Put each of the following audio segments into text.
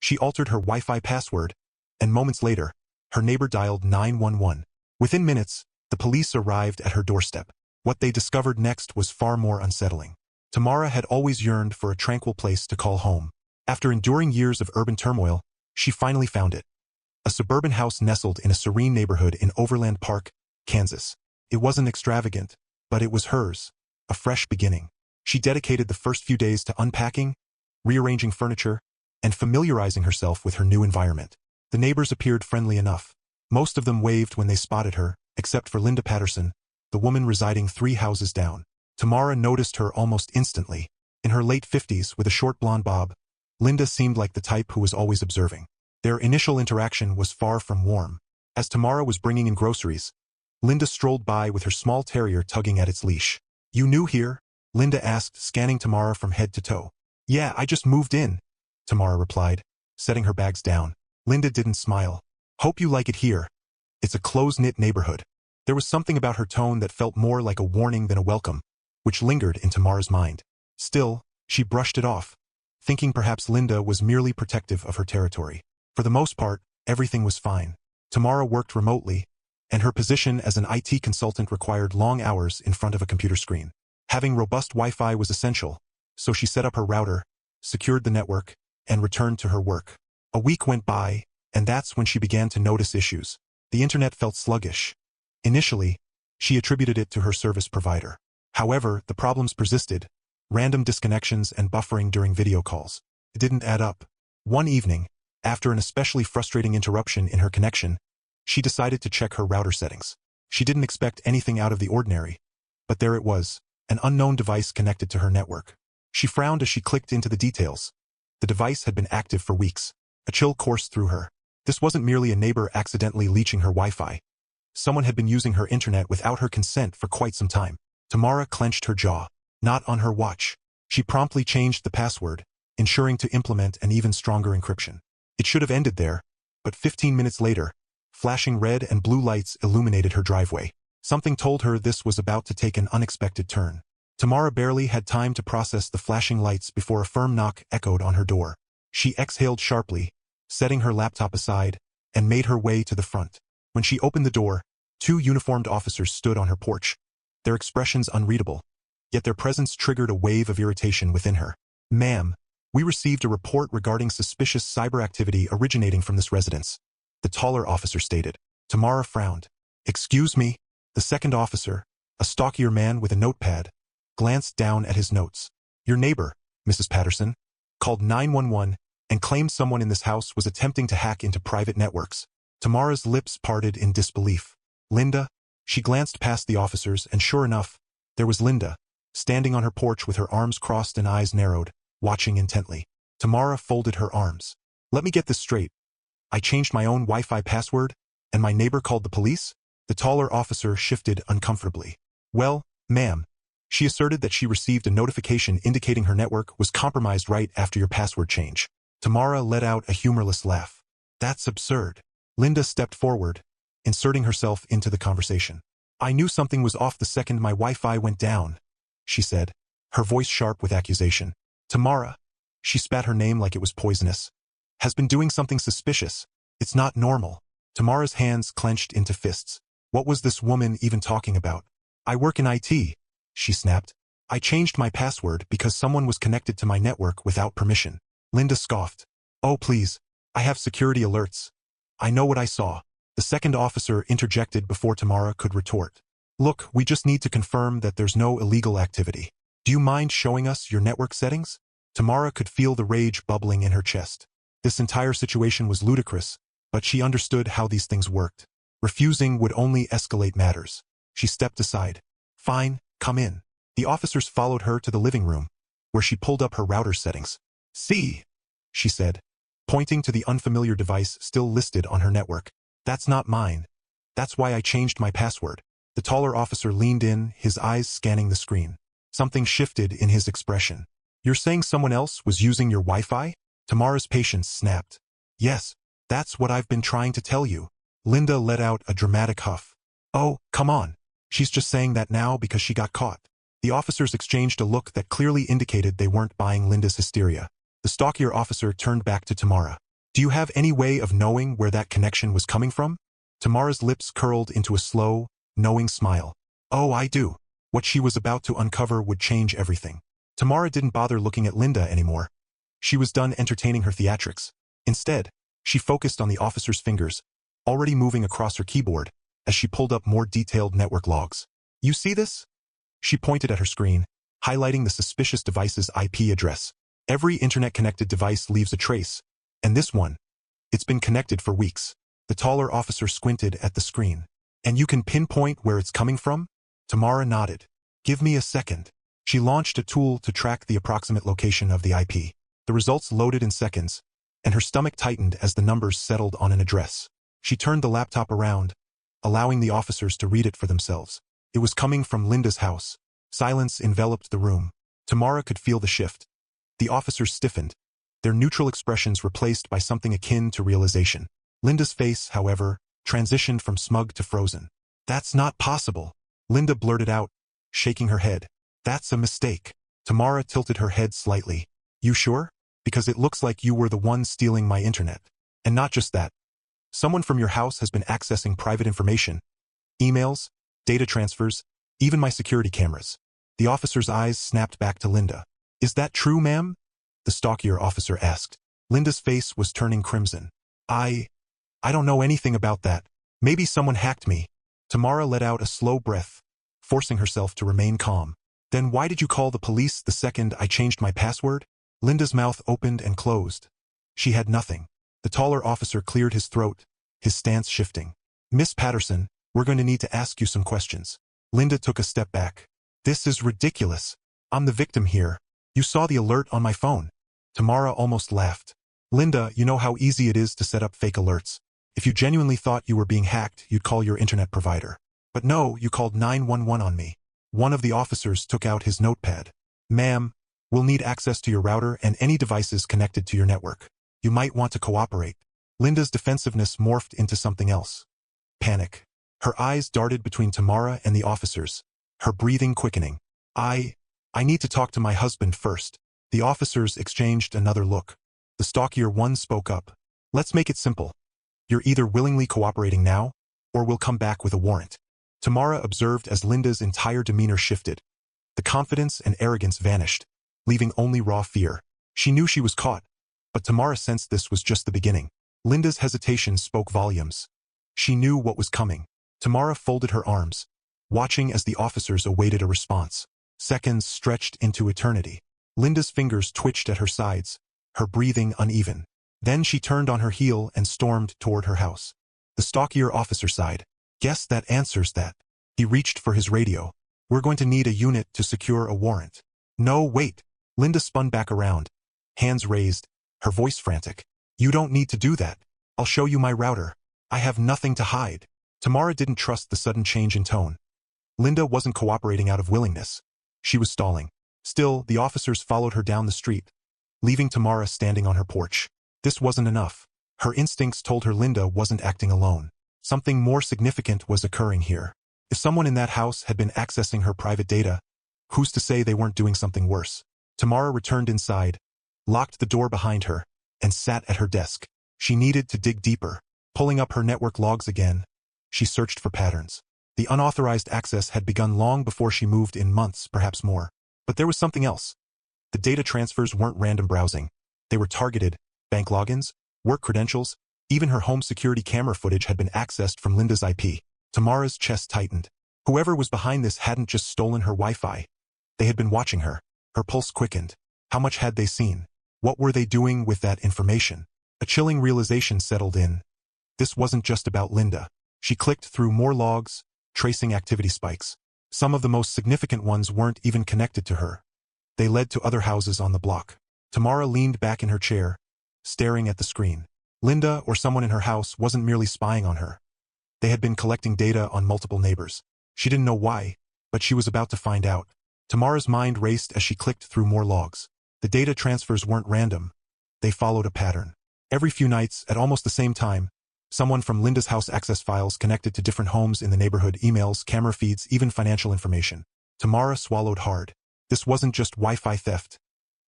She altered her Wi-Fi password, and moments later, her neighbor dialed 911. Within minutes, the police arrived at her doorstep. What they discovered next was far more unsettling. Tamara had always yearned for a tranquil place to call home. After enduring years of urban turmoil, she finally found it. A suburban house nestled in a serene neighborhood in Overland Park, Kansas. It wasn't extravagant, but it was hers, a fresh beginning. She dedicated the first few days to unpacking, rearranging furniture, and familiarizing herself with her new environment. The neighbors appeared friendly enough. Most of them waved when they spotted her, except for Linda Patterson, the woman residing 3 houses down. Tamara noticed her almost instantly. In her late 50s with a short blonde bob, Linda seemed like the type who was always observing. Their initial interaction was far from warm. As Tamara was bringing in groceries, Linda strolled by with her small terrier tugging at its leash. "You new here?" Linda asked, scanning Tamara from head to toe. "Yeah, I just moved in," Tamara replied, setting her bags down. Linda didn't smile. "Hope you like it here. It's a close-knit neighborhood." There was something about her tone that felt more like a warning than a welcome, which lingered in Tamara's mind. Still, she brushed it off, thinking perhaps Linda was merely protective of her territory. For the most part, everything was fine. Tamara worked remotely, and her position as an IT consultant required long hours in front of a computer screen. Having robust Wi-Fi was essential, so she set up her router, secured the network, and returned to her work. A week went by, and that's when she began to notice issues. The internet felt sluggish. Initially, she attributed it to her service provider. However, the problems persisted, random disconnections and buffering during video calls. It didn't add up. One evening, after an especially frustrating interruption in her connection, she decided to check her router settings. She didn't expect anything out of the ordinary, but there it was, an unknown device connected to her network. She frowned as she clicked into the details. The device had been active for weeks. A chill coursed through her. This wasn't merely a neighbor accidentally leeching her Wi-Fi. Someone had been using her internet without her consent for quite some time. Tamara clenched her jaw. Not on her watch. She promptly changed the password, ensuring to implement an even stronger encryption. It should have ended there, but 15 minutes later, flashing red and blue lights illuminated her driveway. Something told her this was about to take an unexpected turn. Tamara barely had time to process the flashing lights before a firm knock echoed on her door. She exhaled sharply, setting her laptop aside, and made her way to the front. When she opened the door, 2 uniformed officers stood on her porch, their expressions unreadable, yet their presence triggered a wave of irritation within her. "Ma'am, we received a report regarding suspicious cyber activity originating from this residence," the taller officer stated. Tamara frowned. "Excuse me?" The second officer, a stockier man with a notepad, glanced down at his notes. "Your neighbor, Mrs. Patterson, called 911 and claimed someone in this house was attempting to hack into private networks." Tamara's lips parted in disbelief. "Linda?" She glanced past the officers, and sure enough, there was Linda, standing on her porch with her arms crossed and eyes narrowed, watching intently. Tamara folded her arms. "Let me get this straight. I changed my own Wi-Fi password, and my neighbor called the police?" The taller officer shifted uncomfortably. "Well, ma'am, she asserted that she received a notification indicating her network was compromised right after your password change." Tamara let out a humorless laugh. "That's absurd." Linda stepped forward, inserting herself into the conversation. "I knew something was off the second my Wi-Fi went down," she said, her voice sharp with accusation. "Tamara," she spat her name like it was poisonous, "has been doing something suspicious. It's not normal." Tamara's hands clenched into fists. What was this woman even talking about? "I work in IT," she snapped. "I changed my password because someone was connected to my network without permission." Linda scoffed. "Oh, please. I have security alerts. I know what I saw." The second officer interjected before Tamara could retort. "Look, we just need to confirm that there's no illegal activity. Do you mind showing us your network settings?" Tamara could feel the rage bubbling in her chest. This entire situation was ludicrous, but she understood how these things worked. Refusing would only escalate matters. She stepped aside. "Fine, come in." The officers followed her to the living room, where she pulled up her router settings. "See," she said, pointing to the unfamiliar device still listed on her network. "That's not mine. That's why I changed my password." The taller officer leaned in, his eyes scanning the screen. Something shifted in his expression. "You're saying someone else was using your Wi-Fi?" Tamara's patience snapped. "Yes, that's what I've been trying to tell you." Linda let out a dramatic huff. "Oh, come on. She's just saying that now because she got caught." The officers exchanged a look that clearly indicated they weren't buying Linda's hysteria. The stockier officer turned back to Tamara. Do you have any way of knowing where that connection was coming from? Tamara's lips curled into a slow, knowing smile. Oh, I do. What she was about to uncover would change everything. Tamara didn't bother looking at Linda anymore. She was done entertaining her theatrics. Instead, she focused on the officer's fingers, already moving across her keyboard, as she pulled up more detailed network logs. You see this? She pointed at her screen, highlighting the suspicious device's IP address. Every internet-connected device leaves a trace, and this one, it's been connected for weeks. The taller officer squinted at the screen. And you can pinpoint where it's coming from? Tamara nodded. Give me a second. She launched a tool to track the approximate location of the IP. The results loaded in seconds, and her stomach tightened as the numbers settled on an address. She turned the laptop around, allowing the officers to read it for themselves. It was coming from Linda's house. Silence enveloped the room. Tamara could feel the shift. The officers stiffened, their neutral expressions replaced by something akin to realization. Linda's face, however, transitioned from smug to frozen. That's not possible, Linda blurted out, shaking her head. That's a mistake. Tamara tilted her head slightly. You sure? Because it looks like you were the one stealing my internet. And not just that. Someone from your house has been accessing private information. Emails, data transfers, even my security cameras. The officer's eyes snapped back to Linda. Is that true, ma'am? The stockier officer asked. Linda's face was turning crimson. I don't know anything about that. Maybe someone hacked me. Tamara let out a slow breath, forcing herself to remain calm. Then why did you call the police the second I changed my password? Linda's mouth opened and closed. She had nothing. The taller officer cleared his throat, his stance shifting. Miss Patterson, we're going to need to ask you some questions. Linda took a step back. This is ridiculous. I'm the victim here. You saw the alert on my phone. Tamara almost laughed. Linda, you know how easy it is to set up fake alerts. If you genuinely thought you were being hacked, you'd call your internet provider. But no, you called 911 on me. One of the officers took out his notepad. Ma'am, we'll need access to your router and any devices connected to your network. You might want to cooperate. Linda's defensiveness morphed into something else. Panic. Her eyes darted between Tamara and the officers, her breathing quickening. I need to talk to my husband first. The officers exchanged another look. The stockier one spoke up. Let's make it simple. You're either willingly cooperating now, or we'll come back with a warrant. Tamara observed as Linda's entire demeanor shifted. The confidence and arrogance vanished, leaving only raw fear. She knew she was caught, but Tamara sensed this was just the beginning. Linda's hesitation spoke volumes. She knew what was coming. Tamara folded her arms, watching as the officers awaited a response. Seconds stretched into eternity. Linda's fingers twitched at her sides, her breathing uneven. Then she turned on her heel and stormed toward her house. The stockier officer sighed. Guess that answers that. He reached for his radio. We're going to need a unit to secure a warrant. No, wait. Linda spun back around, hands raised, her voice frantic. You don't need to do that. I'll show you my router. I have nothing to hide. Tamara didn't trust the sudden change in tone. Linda wasn't cooperating out of willingness. She was stalling. Still, the officers followed her down the street, leaving Tamara standing on her porch. This wasn't enough. Her instincts told her Linda wasn't acting alone. Something more significant was occurring here. If someone in that house had been accessing her private data, who's to say they weren't doing something worse? Tamara returned inside, locked the door behind her, and sat at her desk. She needed to dig deeper. Pulling up her network logs again, she searched for patterns. The unauthorized access had begun long before she moved in, months, perhaps more. But there was something else. The data transfers weren't random browsing. They were targeted. Bank logins, work credentials, even her home security camera footage had been accessed from Linda's IP. Tamara's chest tightened. Whoever was behind this hadn't just stolen her Wi-Fi. They had been watching her. Her pulse quickened. How much had they seen? What were they doing with that information? A chilling realization settled in. This wasn't just about Linda. She clicked through more logs, tracing activity spikes. Some of the most significant ones weren't even connected to her. They led to other houses on the block. Tamara leaned back in her chair, staring at the screen. Linda or someone in her house wasn't merely spying on her. They had been collecting data on multiple neighbors. She didn't know why, but she was about to find out. Tamara's mind raced as she clicked through more logs. The data transfers weren't random. They followed a pattern. Every few nights, at almost the same time, someone from Linda's house accessed files connected to different homes in the neighborhood, emails, camera feeds, even financial information. Tamara swallowed hard. This wasn't just Wi-Fi theft.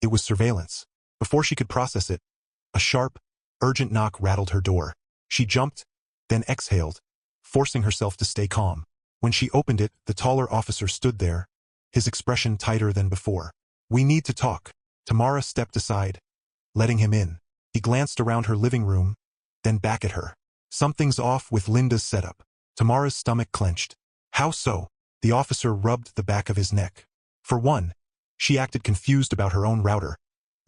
It was surveillance. Before she could process it, a sharp, Urgent knock rattled her door. She jumped, then exhaled, forcing herself to stay calm. When she opened it, the taller officer stood there, his expression tighter than before. "We need to talk." Tamara stepped aside, letting him in. He glanced around her living room, then back at her. "Something's off with Linda's setup." Tamara's stomach clenched. "How so?" The officer rubbed the back of his neck. "For one, she acted confused about her own router,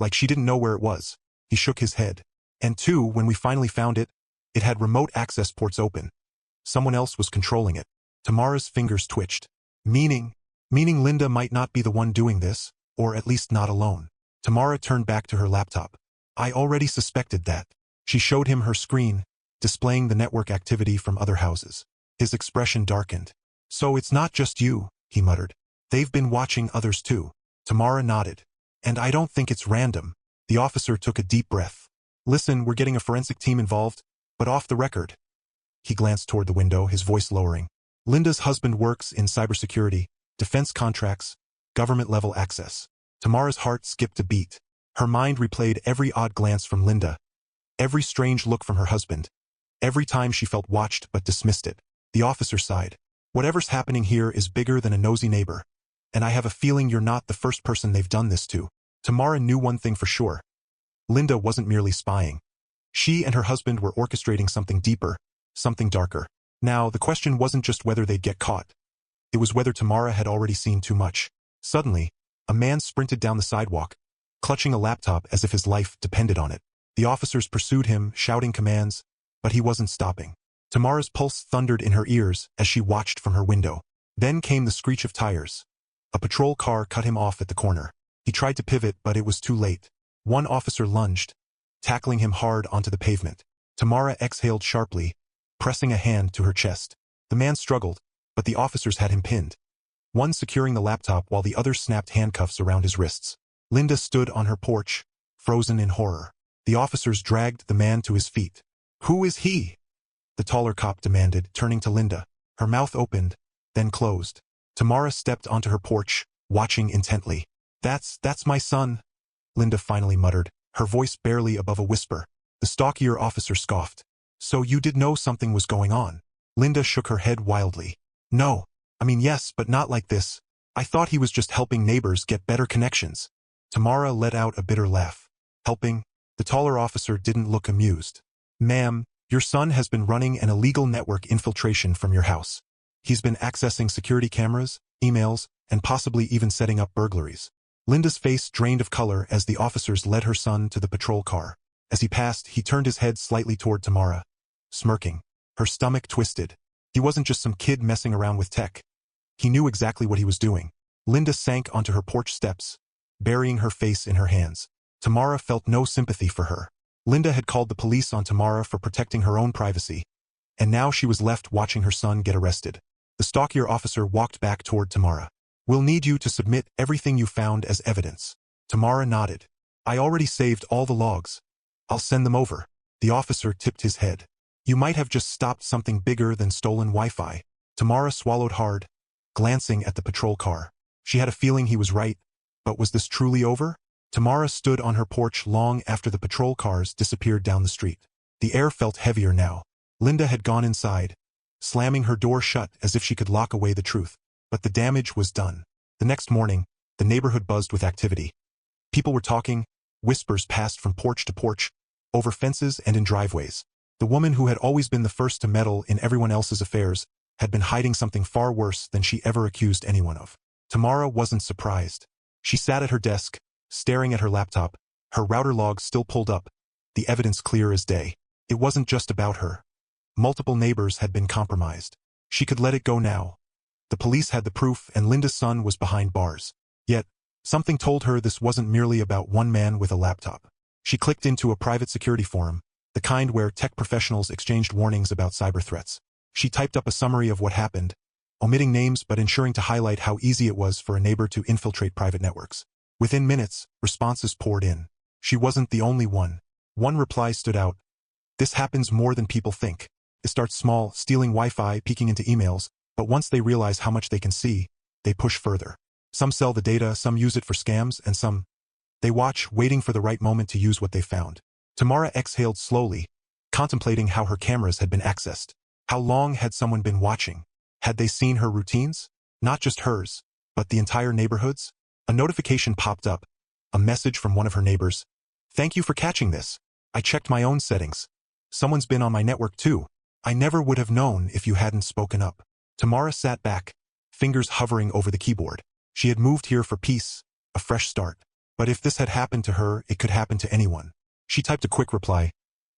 like she didn't know where it was." He shook his head. "And two, when we finally found it, it had remote access ports open. Someone else was controlling it." Tamara's fingers twitched. Meaning Linda might not be the one doing this, or at least not alone. Tamara turned back to her laptop. "I already suspected that." She showed him her screen, displaying the network activity from other houses. His expression darkened. "So it's not just you," he muttered. "They've been watching others too." Tamara nodded. "And I don't think it's random." The officer took a deep breath. "Listen, we're getting a forensic team involved, but off the record." He glanced toward the window, his voice lowering. "Linda's husband works in cybersecurity, defense contracts, government-level access." Tamara's heart skipped a beat. Her mind replayed every odd glance from Linda, every strange look from her husband, every time she felt watched but dismissed it. The officer sighed. "Whatever's happening here is bigger than a nosy neighbor, and I have a feeling you're not the first person they've done this to." Tamara knew one thing for sure. Linda wasn't merely spying. She and her husband were orchestrating something deeper, something darker. Now, the question wasn't just whether they'd get caught. It was whether Tamara had already seen too much. Suddenly, a man sprinted down the sidewalk, clutching a laptop as if his life depended on it. The officers pursued him, shouting commands, but he wasn't stopping. Tamara's pulse thundered in her ears as she watched from her window. Then came the screech of tires. A patrol car cut him off at the corner. He tried to pivot, but it was too late. One officer lunged, tackling him hard onto the pavement. Tamara exhaled sharply, pressing a hand to her chest. The man struggled, but the officers had him pinned, one securing the laptop while the other snapped handcuffs around his wrists. Linda stood on her porch, frozen in horror. The officers dragged the man to his feet. "Who is he?" the taller cop demanded, turning to Linda. Her mouth opened, then closed. Tamara stepped onto her porch, watching intently. That's my son," Linda finally muttered, her voice barely above a whisper. The stockier officer scoffed. "So you did know something was going on?" Linda shook her head wildly. "No. I mean, yes, but not like this. I thought he was just helping neighbors get better connections." Tamara let out a bitter laugh. "Helping?" The taller officer didn't look amused. "Ma'am, your son has been running an illegal network infiltration from your house. He's been accessing security cameras, emails, and possibly even setting up burglaries." Linda's face drained of color as the officers led her son to the patrol car. As he passed, he turned his head slightly toward Tamara, smirking. Her stomach twisted. He wasn't just some kid messing around with tech. He knew exactly what he was doing. Linda sank onto her porch steps, burying her face in her hands. Tamara felt no sympathy for her. Linda had called the police on Tamara for protecting her own privacy, and now she was left watching her son get arrested. The stockier officer walked back toward Tamara. "We'll need you to submit everything you found as evidence." Tamara nodded. "I already saved all the logs. I'll send them over." The officer tipped his head. "You might have just stopped something bigger than stolen Wi-Fi." Tamara swallowed hard, glancing at the patrol car. She had a feeling he was right, but was this truly over? Tamara stood on her porch long after the patrol cars disappeared down the street. The air felt heavier now. Linda had gone inside, slamming her door shut as if she could lock away the truth. But the damage was done. The next morning, the neighborhood buzzed with activity. People were talking, whispers passed from porch to porch, over fences and in driveways. The woman who had always been the first to meddle in everyone else's affairs had been hiding something far worse than she ever accused anyone of. Tamara wasn't surprised. She sat at her desk, staring at her laptop, her router logs still pulled up, the evidence clear as day. It wasn't just about her. Multiple neighbors had been compromised. She could let it go now. The police had the proof, and Linda's son was behind bars. Yet, something told her this wasn't merely about one man with a laptop. She clicked into a private security forum, the kind where tech professionals exchanged warnings about cyber threats. She typed up a summary of what happened, omitting names but ensuring to highlight how easy it was for a neighbor to infiltrate private networks. Within minutes, responses poured in. She wasn't the only one. One reply stood out. "This happens more than people think. It starts small, stealing Wi-Fi, peeking into emails, but once they realize how much they can see, they push further. Some sell the data, some use it for scams, and some, they watch, waiting for the right moment to use what they found." Tamara exhaled slowly, contemplating how her cameras had been accessed. How long had someone been watching? Had they seen her routines? Not just hers, but the entire neighborhood's? A notification popped up, a message from one of her neighbors. "Thank you for catching this. I checked my own settings. Someone's been on my network too. I never would have known if you hadn't spoken up." Tamara sat back, fingers hovering over the keyboard. She had moved here for peace, a fresh start. But if this had happened to her, it could happen to anyone. She typed a quick reply.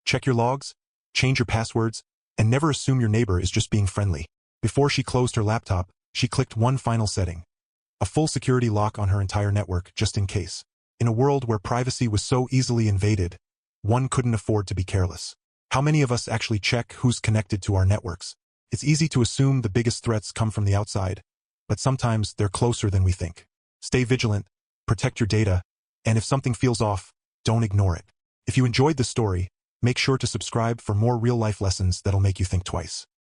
"Check your logs, change your passwords, and never assume your neighbor is just being friendly." Before she closed her laptop, she clicked one final setting. A full security lock on her entire network, just in case. In a world where privacy was so easily invaded, one couldn't afford to be careless. How many of us actually check who's connected to our networks? It's easy to assume the biggest threats come from the outside, but sometimes they're closer than we think. Stay vigilant, protect your data, and if something feels off, don't ignore it. If you enjoyed this story, make sure to subscribe for more real-life lessons that'll make you think twice.